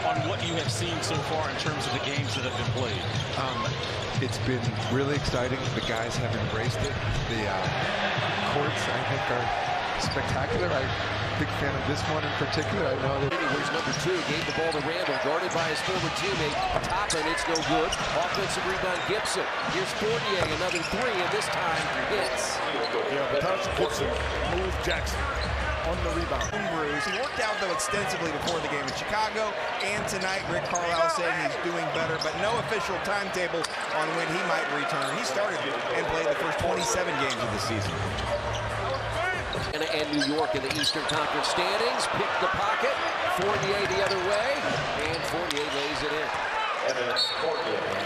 on what you have seen so far in terms of the games that have been played? It's been really exciting. The guys have embraced it. The courts, I think, are spectacular. I'm a big fan of this one in particular. I know that. Here's number 2, gave the ball to Randall, guarded by his former teammate. Toppin, it's no good. Offensive rebound, Gibson. Here's Fournier, another 3, and this time hits. Yeah, because Gibson moved Jackson on the rebound. He worked out, though, extensively before the game in Chicago, and tonight Rick Carlisle said he's doing better, but no official timetable on when he might return. He started and played the first 27 games of the season. And New York in the Eastern Conference standings. Pick the pocket. Fournier the other way. And Fournier lays it in. And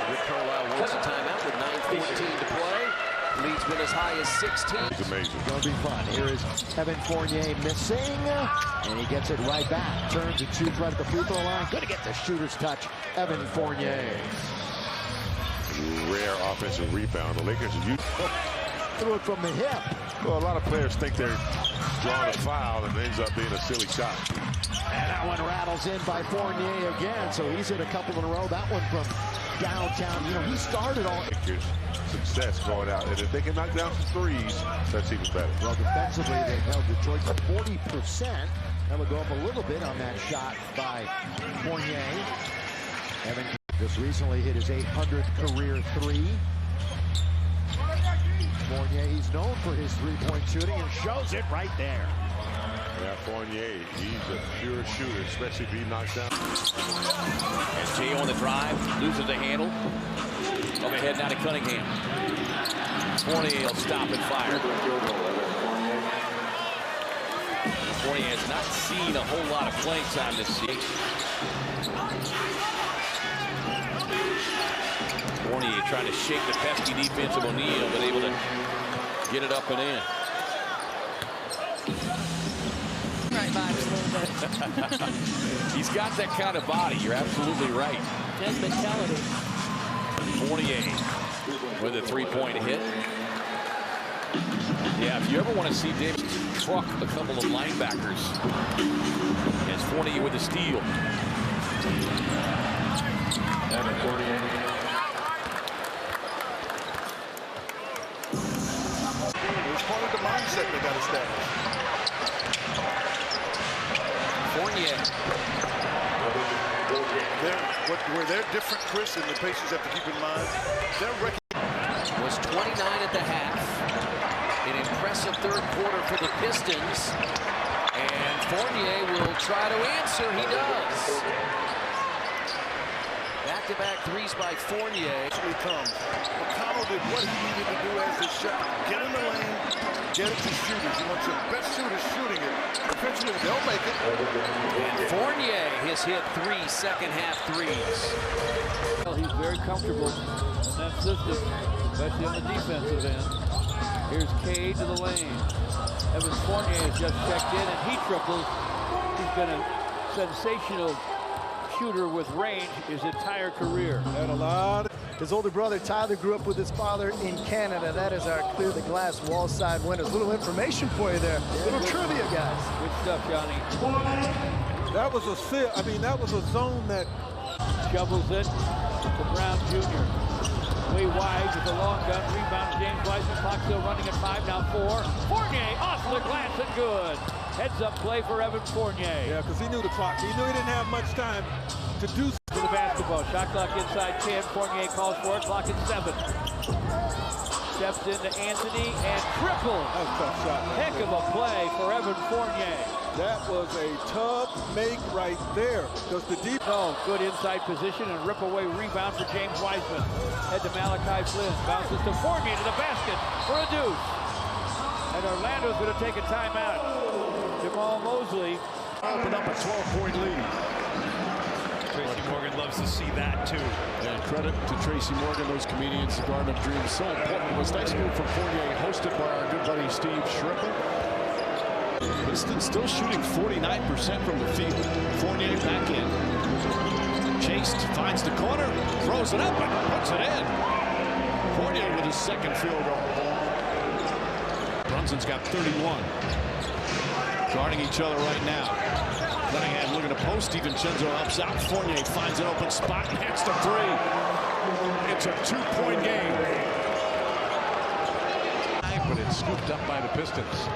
Rick Carlisle wants a timeout with 9:14 to play. Lead's been as high as 16. It's amazing. It's going to be fun. Here is Evan Fournier missing. And he gets it right back. Turns and shoots right at the free throw line. Going to get the shooter's touch. Evan Fournier. Rare offensive rebound. The Lakers are used. Threw it from the hip. Well, a lot of players think they're drawing a foul and it ends up being a silly shot. And that one rattles in by Fournier again. So he's hit a couple in a row. That one from downtown. You know, he started all. Success going out. And if they can knock down some threes, that's even better. Well, defensively, they've held Detroit to 40%. That would go up a little bit on that shot by Fournier. Evan just recently hit his 800th career 3. Fournier, he's known for his three-point shooting and shows it right there. Yeah, Fournier, he's a pure shooter, especially if he knocks down. As Jay on the drive, loses the handle. Overhead now to Cunningham. Fournier will stop and fire. Fournier has not seen a whole lot of playing time this season. Fournier trying to shake the pesky defense of O'Neal, but able to get it up and in. Right vibes a little bit. He's got that kind of body. You're absolutely right. That mentality. Fournier with a three-point hit. Yeah, if you ever want to see Davis truck a couple of linebackers, it's Fournier with a steal. Evan Fournier. It's part of the mindset they got established. Fournier. Where they're different, Chris, and the Pacers have to keep in mind, their record Was 29 at the half. An impressive third quarter for the Pistons. And Fournier will try to answer. He does. Back-to-back threes by Fournier. comes. McConnell did what he needed to do as his shot. Get in the lane, get it to shooters. You want your best shooters shooting it. Eventually, they'll make it. And Fournier has hit 3 second-half threes. Well, he's very comfortable in that system, especially on the defensive end. Here's Cade to the lane. Evan Fournier has just checked in, and he triples. He's been a sensational shooter with range his entire career. And a lot. His older brother Tyler grew up with his father in Canada. That is our Clear the Glass wall side winners. Little information for you there. Little trivia, guys. Good stuff, Johnny. That was a that was a zone that Shovels it to Brown Jr. Way wide with the long gun. Rebound James Wiseman. Clock still running at 5, now 4. Fournier off the glass and good. Heads up play for Evan Fournier. Yeah, because he knew the clock. He knew he didn't have much time to do to the basketball. Shot clock inside 10. Fournier calls for it. Clock at 7. Steps into Anthony and triples. That was a tough shot. Heck of a play for Evan Fournier. That was a tough make right there. Because the deep. No, good inside position and rip away rebound for James Wiseman. Head to Malachi Flynn. Bounces to Fournier to the basket for a deuce. And Orlando's going to take a timeout. Jamal Mosley opened up a 12-point lead. Tracy Morgan loves to see that, too. And credit to Tracy Morgan, those comedians, the Garden of Dreams. So important. It was nice move from Fournier, hosted by our good buddy Steve Schrippel. Pistons still shooting 49% from the field. Fournier back in. Chased, finds the corner, throws it up and puts it in. Fournier with his second field goal. Brunson's got 31. Guarding each other right now. Cunningham looking to post. DiVincenzo helps out. Fournier finds an open spot and hits the three. It's a two-point game. But it's scooped up by the Pistons.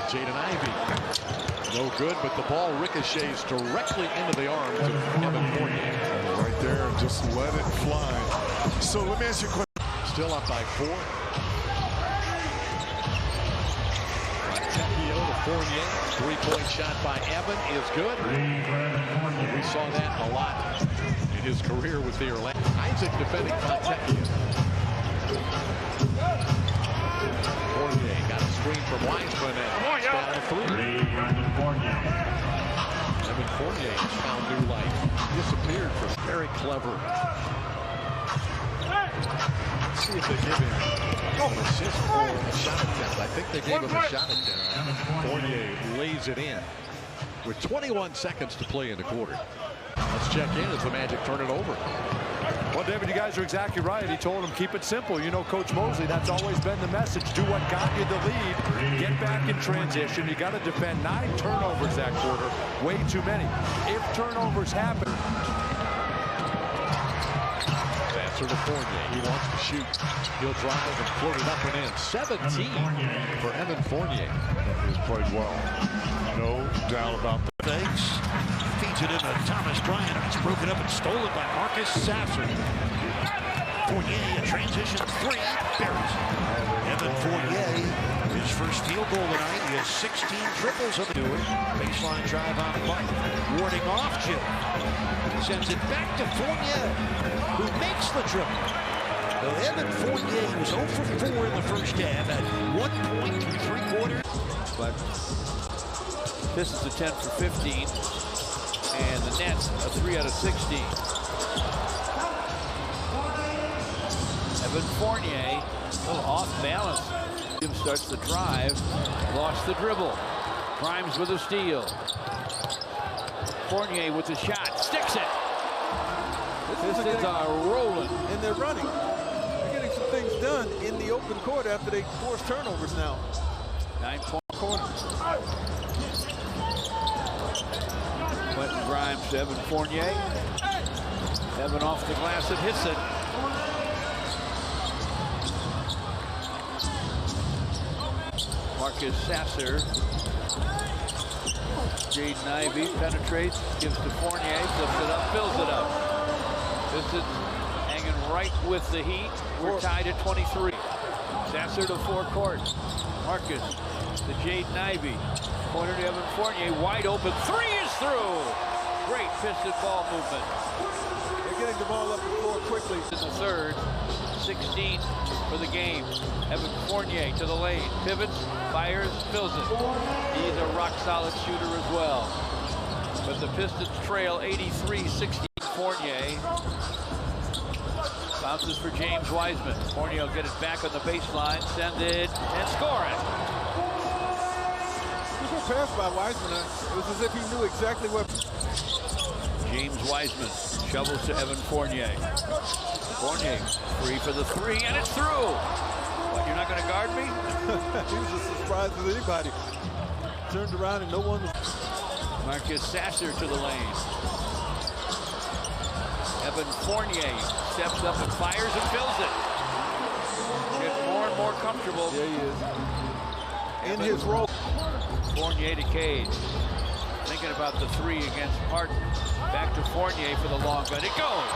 Jaden Ivey. No good, but the ball ricochets directly into the arms of Evan Fournier. Right there, just let it fly. So let me ask you a question. Still up by 4. Tecchio to Fournier. Three-point shot by Evan is good. We saw that a lot in his career with the Orlando. Isaac defending Tecchio. Fournier got a screen from Wiseman and down a 3. Evan Fournier has found new life. Disappeared from very clever. Let's see if they give him an assist for a shot attempt. I think they gave him a shot attempt. Fournier lays it in with 21 seconds to play in the quarter. Let's check in as the Magic turn it over. Well, David, you guys are exactly right. He told him keep it simple. You know, Coach Mosley, that's always been the message. Do what got you the lead. Get back in transition. You got to defend. 9 turnovers that quarter. Way too many. If turnovers happen. Passer to Fournier. He wants to shoot. He'll drive and float it up and in. 17 for Evan Fournier. He's played well. No doubt about that. Thanks. Feeds it into Thomas Bryant. It's broken up and stolen by Marcus Sasser. Fournier, a transition 3, buries. Evan Fournier, his first field goal tonight. He has 16 triples of the baseline drive on Buck. Warding off Jim. Sends it back to Fournier, who makes the triple. Evan Fournier was 0 for 4 in the first half at 1 point through 3 quarters. But Pistons are 10 for 15, and the Nets are 3 out of 16. Evan Fournier, a little off balance. Jim starts the drive, lost the dribble. Grimes with a steal. Fournier with the shot, sticks it. Pistons are rolling. And they're running. They're getting some things done in the open court after they force turnovers now. 9-point corner. Quentin Grimes to Evan Fournier. Evan off the glass and hits it. Marcus Sasser. Jaden Ivey penetrates, gives to Fournier, flips it up, fills it up. Pistons hanging right with the Heat. We're tied at 23. Sasser to forecourt. Marcus to Jaden Ivey. Corner to Evan Fournier, wide open. 3 is through. Great Piston ball movement. They're getting the ball up the floor quickly. In the third, 16 for the game. Evan Fournier to the lane. Pivots, fires, fills it. He's a rock-solid shooter as well. But the Pistons trail 83-60. Fournier bounces for James Wiseman. Fournier will get it back on the baseline, send it, and score it. Good pass by Wiseman. It was as if he knew exactly what. James Wiseman shovels to Evan Fournier. Fournier free for the 3, and it's through. What, you're not going to guard me? He was as surprised as anybody. Turned around and no one was. Marcus Sasser to the lane. Evan Fournier steps up and fires and fills it. Gets more and more comfortable. Yeah, he is. In his role. Fournier to Cage. Thinking about the 3 against Martin. Back to Fournier for the long gun. It goes.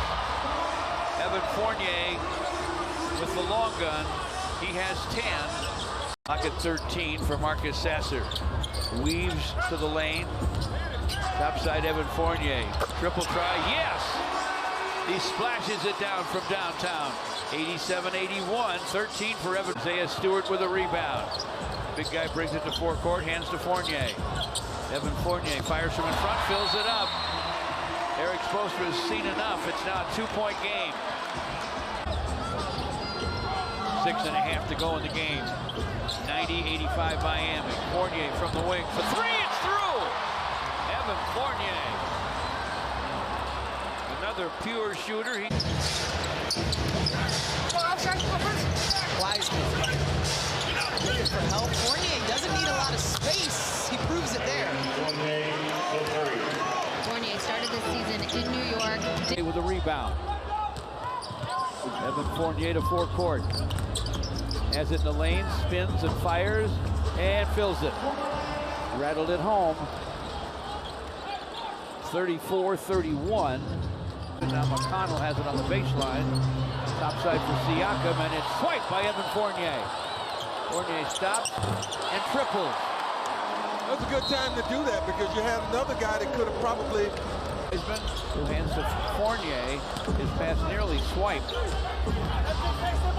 Evan Fournier with the long gun. He has 10. Pocket 13 for Marcus Sasser. Weaves to the lane. Topside Evan Fournier. Triple try. Yes! He splashes it down from downtown. 87-81. 13 for Evan. Isaiah Stewart with a rebound. Big guy brings it to forecourt. Hands to Fournier. Evan Fournier fires from in front. Fills it up. Eric Spoelstra has seen enough. It's now a 2-point game. 6.5 to go in the game. 90-85 Miami. Fournier from the wing for 3. It's through. Evan Fournier. Another pure shooter. Wiseman. looking for help. Fournier doesn't need a lot of space. He proves it there. Fournier started this season in New York. With a rebound. Evan Fournier to forecourt. Has it in the lane, spins and fires, and fills it. Rattled it home. 34-31. Now McConnell has it on the baseline. Topside for Siakam, and it's swiped by Evan Fournier. Fournier stops and triples. That's a good time to do that because you have another guy that could have probably... Who hands to Fournier. His pass nearly swiped.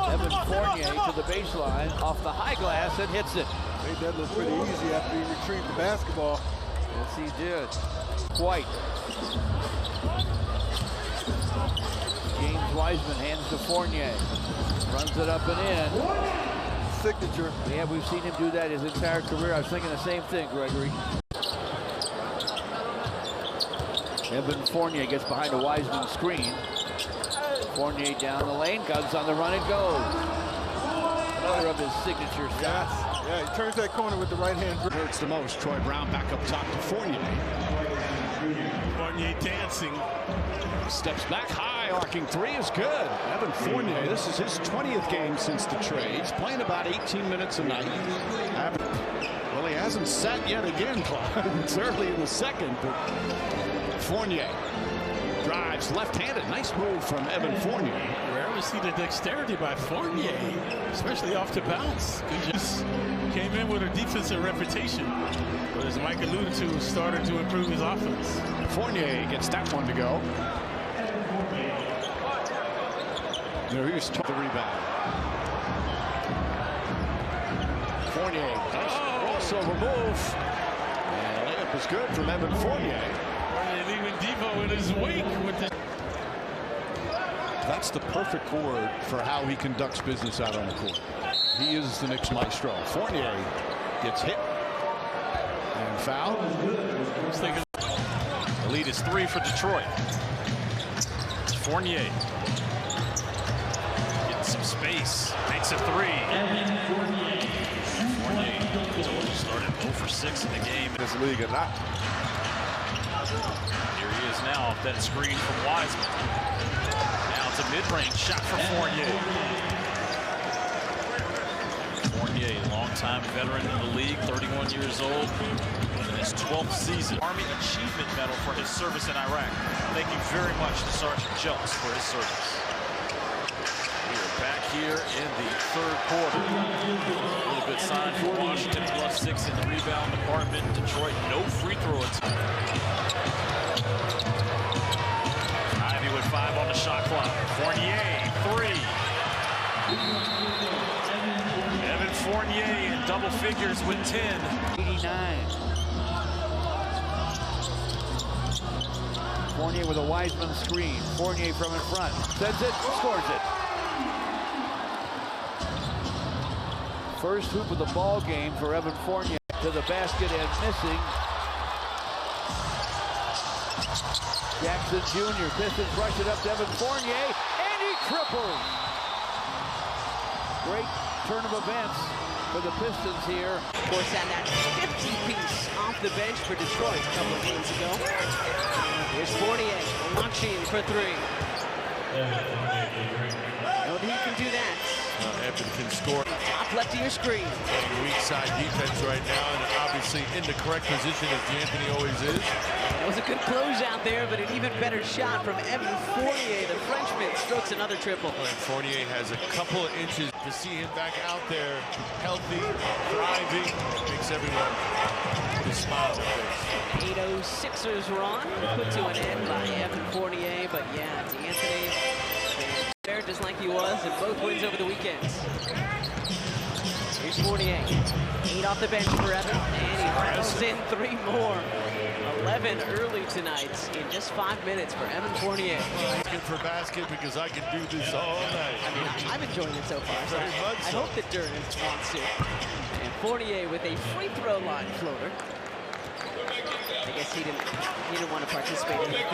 Evan Fournier to the baseline, off the high glass, and hits it. Made that look pretty easy after he retrieved the basketball. Yes, he did. White. James Wiseman hands to Fournier. Runs it up and in. Signature. Yeah, we've seen him do that his entire career. I was thinking the same thing, Gregory. Evan Fournier gets behind a Wiseman screen. Fournier down the lane, guns on the run and goes. Another of his signature shots. Yeah, he turns that corner with the right hand. Hurts the most. Troy Brown back up top to Fournier. Fournier dancing. Steps back high, arcing three is good. Evan Fournier, this is his 20th game since the trade. He's playing about 18 minutes a night. Well, he hasn't sat yet again, Clark. It's early in the second, but Fournier drives left-handed. Nice move from Evan Fournier. Rarely see the dexterity by Fournier, especially off the bounce. He just came in with a defensive reputation, but as Mike alluded to, started to improve his offense. Fournier gets that one to go. You know, he was the rebound. Fournier, crossover move. And layup is good from Evan Fournier. Leaving Devo in his wake with the... That's the perfect word for how he conducts business out on the court. He is the Knicks maestro. Fournier gets hit and fouled. The lead is 3 for Detroit. Fournier getting some space, makes a 3. Fournier started 0 for 6 in the game. This league or not. Here he is now off that screen from Wiseman. Now it's a mid-range shot for Fournier. Fournier, longtime veteran in the league, 31 years old, in his 12th season. Army Achievement Medal for his service in Iraq. Thank you very much to Sergeant Jelks for his service. We are back here in the third quarter. Really good sign for Washington, +6 in the rebound department. Detroit, no free throw attempt. Ivy with 5 on the shot clock. Fournier, 3. Evan Fournier in double figures with 10. 89. Fournier with a Wiseman screen. Fournier from in front. Sends it, scores it. First hoop of the ball game for Evan Fournier. To the basket and missing. Jackson Jr. Pistons rush it up to Evan Fournier, and he triples. Great turn of events for the Pistons here. Of course, had that 50-piece off the bench for Detroit a couple of games ago. Here's Fournier launching for 3. No, he can do that. Evan can score. Top left of your screen. Playing weak side defense right now, and obviously in the correct position as D'Anthony always is. That was a good close out there, but an even better shot from Evan Fournier. The Frenchman strokes another triple. And Fournier has a couple of inches to see him back out there, healthy, thriving, makes everyone put a smile on their face. 8:06ers run put to an end by Evan Fournier, but yeah, D'Anthony there just like he was in both wins over the weekends. Here's Fournier, 8 off the bench for Evan, and he rattles in 3 more. 11 early tonight in just 5 minutes for Evan Fournier. Asking for basket because I can do this all night. I mean, I'm enjoying it so far. So I hope that Durden wants to. And Fournier with a free throw line floater. I guess he didn't want to participate in it.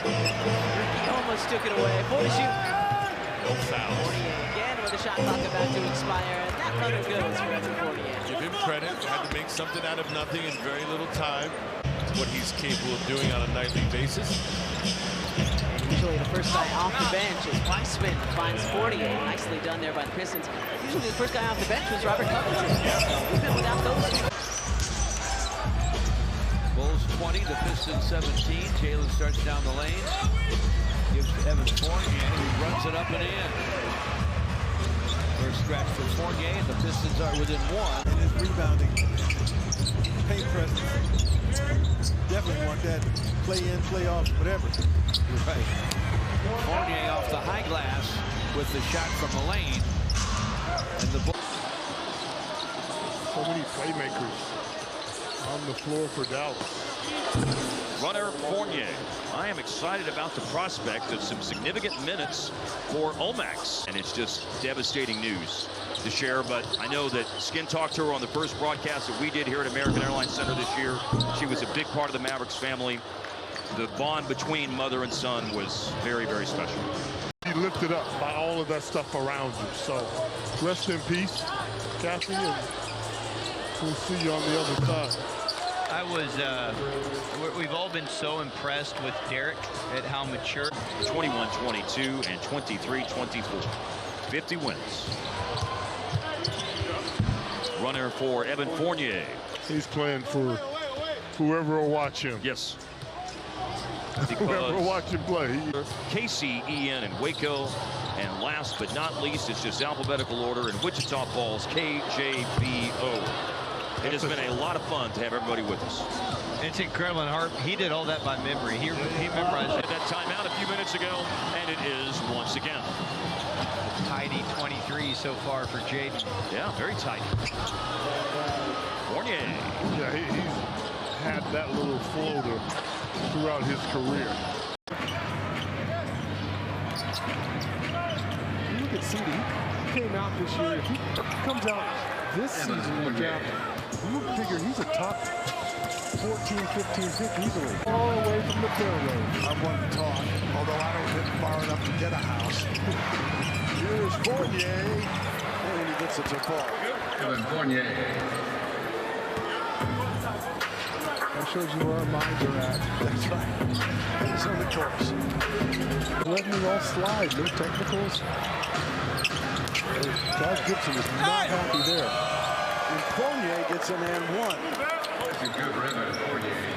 He almost took it away. 4 to shoot. No foul. Fournier again with a shot clock about to expire, and that brother goes for Evan Fournier. Give him credit. Had to make something out of nothing in very little time. What he's capable of doing on a nightly basis. And usually the first guy off the bench is Weissman finds Fournier. Nicely done there by the Pistons. Usually the first guy off the bench was Robert Covington. We've been without those two. Bulls 20, the Pistons 17. Jalen starts down the lane. Gives to Evan Fournier, who runs it up and in. First scratch for Fournier, and the Pistons are within one. And his rebounding, paint presence. Definitely want that play in, play off, whatever. Right. Fournier off the high glass with the shot from the lane. And the so many playmakers on the floor for Dallas. Runner Fournier. I am excited about the prospect of some significant minutes for Omax. And it's just devastating news to share, but I know that Skin talked to her on the first broadcast that we did here at American Airlines Center this year. She was a big part of the Mavericks family. The bond between mother and son was very, very special. He lifted up by all of that stuff around you. So rest in peace, Kathy, and we'll see you on the other side. We've all been so impressed with Derek at how mature. 21-22 and 23-24. 50 wins. Runner for Evan Fournier. He's playing for whoever will watch him. Yes. Whoever will watch him play. Casey, Ian, and Waco. And last but not least, it's just alphabetical order. In Wichita Falls, KJBO. It has been a lot of fun to have everybody with us. It's incredible, and Harp, he did all that by memory. He memorized it. That timeout a few minutes ago, and it is once again. Tidy 23 so far for Jaden. Yeah, very tight. Fournier. Yeah, he's had that little floater throughout his career. Look at CD. He came out this year. If he comes out this season with that, you would figure he's a top 14, 15 pick easily. All away from the fairway. I want to talk, although I don't hit far enough to get a house. Here's Fournier, and he gets it to fall. Evan Fournier. That shows you where our minds are at. That's right. He's on the course. Letting it all slide, no technicals. Todd Gibson is not happy there. And Fournier gets an and one. That's a good run by Fournier.